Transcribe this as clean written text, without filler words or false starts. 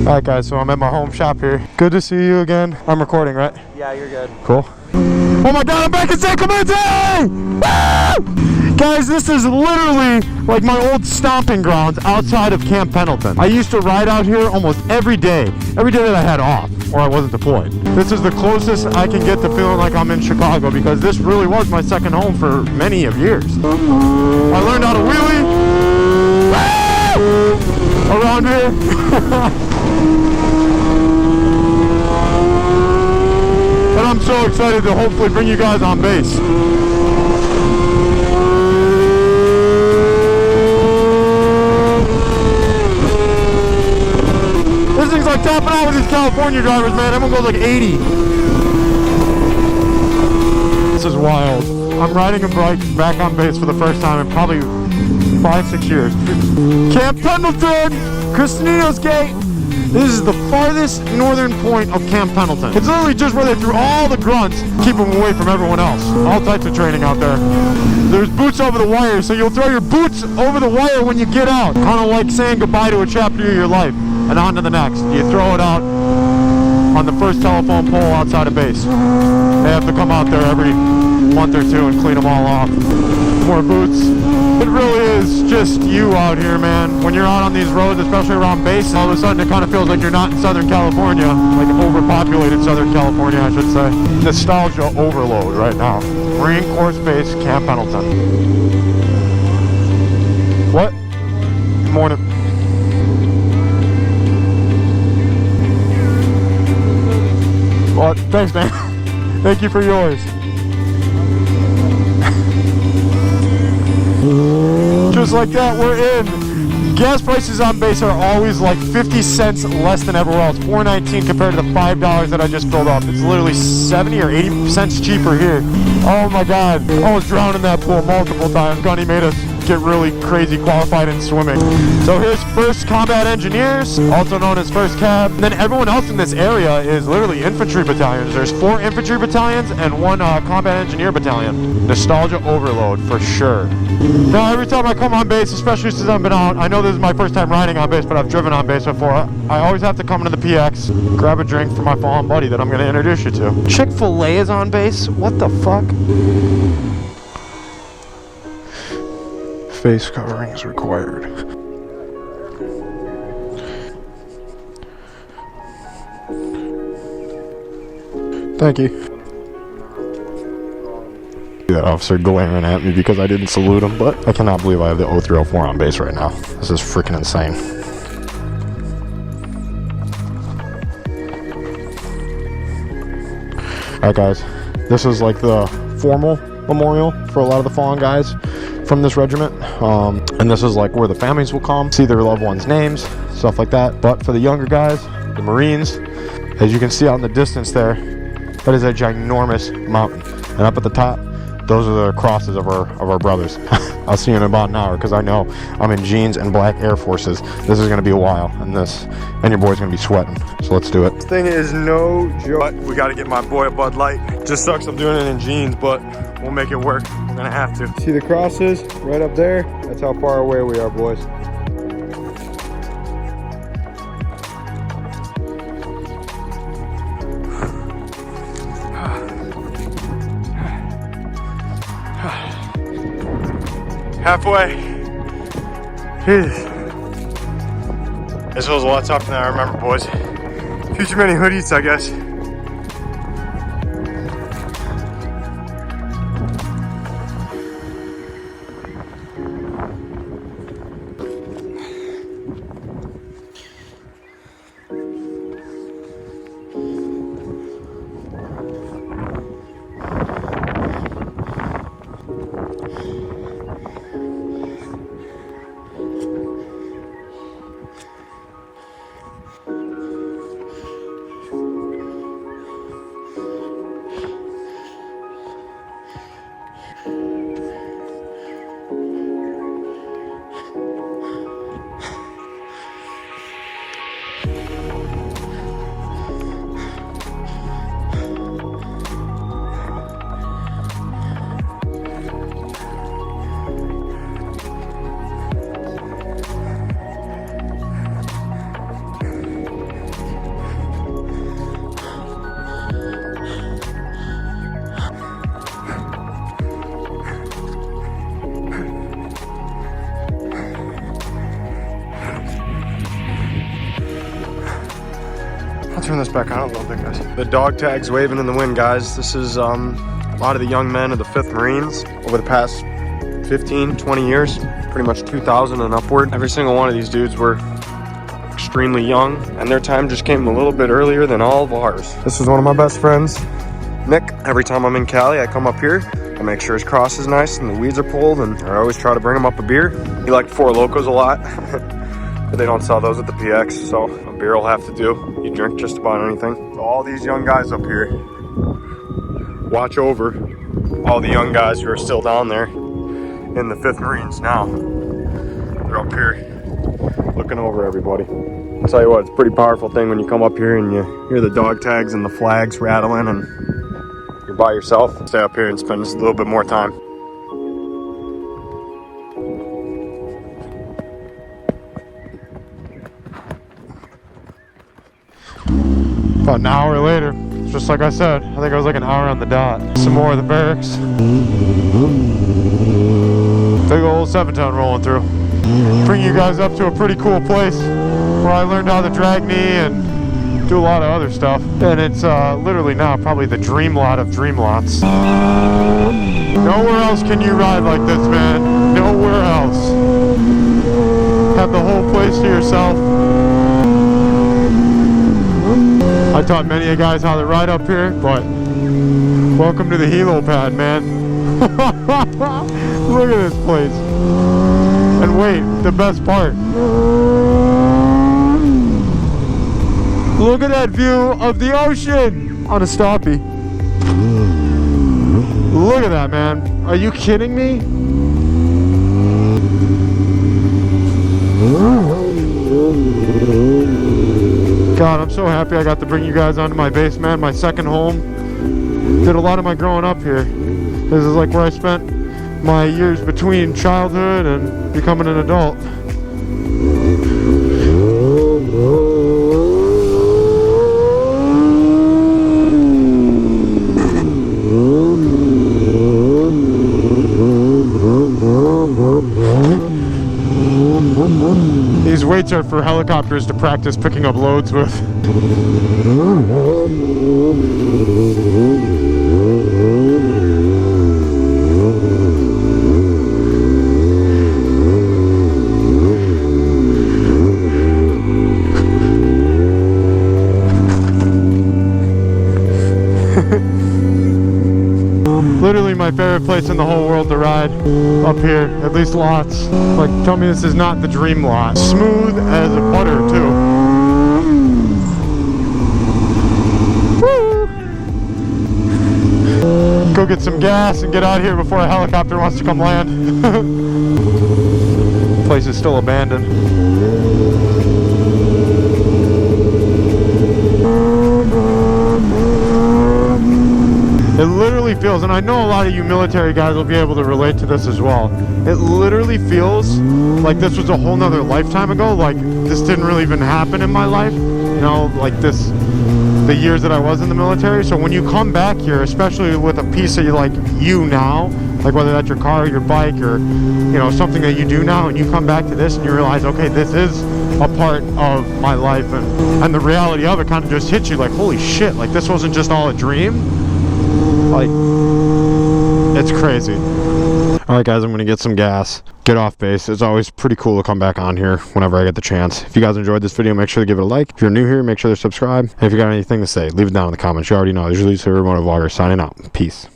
Alright guys, so I'm at my home shop here. Good to see you again. I'm recording, right? Yeah, you're good. Cool. Oh my god, I'm back in San Clemente! Woo! Guys, this is literally like my old stomping grounds outside of Camp Pendleton. I used to ride out here almost every day that I had off or I wasn't deployed. This is the closest I can get to feeling like I'm in Chicago because this really was my second home for many of years. I learned how to wheelie around here. And I'm so excited to hopefully bring you guys on base. This thing's like topping out with these California drivers, man. Everyone goes like 80. This is wild. I'm riding a bike back on base for the first time in probably 5-6 years. Camp Pendleton! Christina's Gate! This is the farthest northern point of Camp Pendleton. It's literally just where they threw all the grunts, keep them away from everyone else. All types of training out there. There's boots over the wire, so you'll throw your boots over the wire when you get out. Kind of like saying goodbye to a chapter of your life and on to the next. You throw it out on the first telephone pole outside of base. They have to come out there every month or two and clean them all off. More boots. It really is just you out here, man. When you're out on these roads, especially around base, all of a sudden it kind of feels like you're not in Southern California, like overpopulated Southern California, I should say. Nostalgia overload right now. Marine Corps Base, Camp Pendleton. What? Good morning. Well, thanks, man. Thank you for yours. Just like that, we're in. Gas prices on base are always like 50 cents less than everywhere else. $4.19 compared to the $5 that I just filled up. It's literally 70 or 80 cents cheaper here. Oh my god, I almost drowned in that pool multiple times. Gunny made us get really crazy qualified in swimming. So here's First Combat Engineers, also known as First Cab. And then everyone else in this area is literally infantry battalions. There's 4 infantry battalions and 1 combat engineer battalion. Nostalgia overload for sure. Now every time I come on base, especially since I've been out, I know this is my first time riding on base, but I've driven on base before. I always have to come into the PX, grab a drink for my fallen buddy that I'm going to introduce you to. Chick-fil-A is on base? What the fuck? Face coverings required. Thank you. That officer glaring at me because I didn't salute him, but I cannot believe I have the 0304 on base right now. This is freaking insane. Alright guys, this is like the formal memorial for a lot of the fallen guys from this regiment, and this is like where the families will come, see their loved ones' names, stuff like that. But for the younger guys, the Marines, as you can see out in the distance there, that is a ginormous mountain, and up at the top, those are the crosses of our brothers. I'll see you in about an hour because I know I'm in jeans and black Air Forces. This is going to be a while, and your boy's going to be sweating. So let's do it. This thing is no joke. We got to get my boy a Bud Light. Just sucks I'm doing it in jeans, but we'll make it work. We're going to have to. See the crosses right up there? That's how far away we are, boys. Halfway. Jeez. This was a lot tougher than I remember, boys. A few too many hoodies, I guess. I'll turn this back on a little bit, guys. The dog tag's waving in the wind, guys. This is a lot of the young men of the 5th Marines over the past 15, 20 years, pretty much 2000 and upward. Every single one of these dudes were extremely young, and their time just came a little bit earlier than all of ours. This is one of my best friends, Nick. Every time I'm in Cali, I come up here, I make sure his cross is nice and the weeds are pulled, and I always try to bring him up a beer. He liked Four Locos a lot, but they don't sell those at the PX, so a beer will have to do. You drink just about anything. So all these young guys up here watch over all the young guys who are still down there in the 5th Marines now. They're up here looking over everybody. I'll tell you what, it's a pretty powerful thing when you come up here and you hear the dog tags and the flags rattling and you're by yourself. Stay up here and spend just a little bit more time. About an hour later, just like I said, I think I was like an hour on the dot. Some more of the barracks. Big old 7-ton rolling through. Bring you guys up to a pretty cool place where I learned how to drag knee and do a lot of other stuff. And it's literally now probably the dream lot of dream lots. Nowhere else can you ride like this, man. Nowhere else. Have the whole place to yourself. I taught many of guys how to ride up here, but welcome to the helo pad, man. Look at this place. And wait, the best part. Look at that view of the ocean on a stoppie. Look at that, man. Are you kidding me? God, I'm so happy I got to bring you guys onto my base, man. My second home. Did a lot of my growing up here. This is like where I spent my years between childhood and becoming an adult. These weights are for helicopters to practice picking up loads with. Literally my favorite place in the whole world to ride. Up here, at least lots. Like, tell me this is not the dream lot. Smooth as a butter, too. Woo! Go get some gas and get out of here before a helicopter wants to come land. Place is still abandoned. It literally feels, and I know a lot of you military guys will be able to relate to this as well. It literally feels like this was a whole nother lifetime ago. Like this didn't really even happen in my life. You know, like the years that I was in the military. So when you come back here, especially with a piece of like you now, like whether that's your car or your bike or, you know, something that you do now, and you come back to this and you realize, okay, this is a part of my life, and the reality of it kind of just hits you like, holy shit, like this wasn't just all a dream. Like, it's crazy. Alright guys, I'm gonna get some gas, get off base. It's always pretty cool to come back on here whenever I get the chance. If you guys enjoyed this video, make sure to give it a like. If you're new here, make sure to subscribe. And if you got anything to say, leave it down in the comments. You already know. This is Motovlogger signing out. Peace.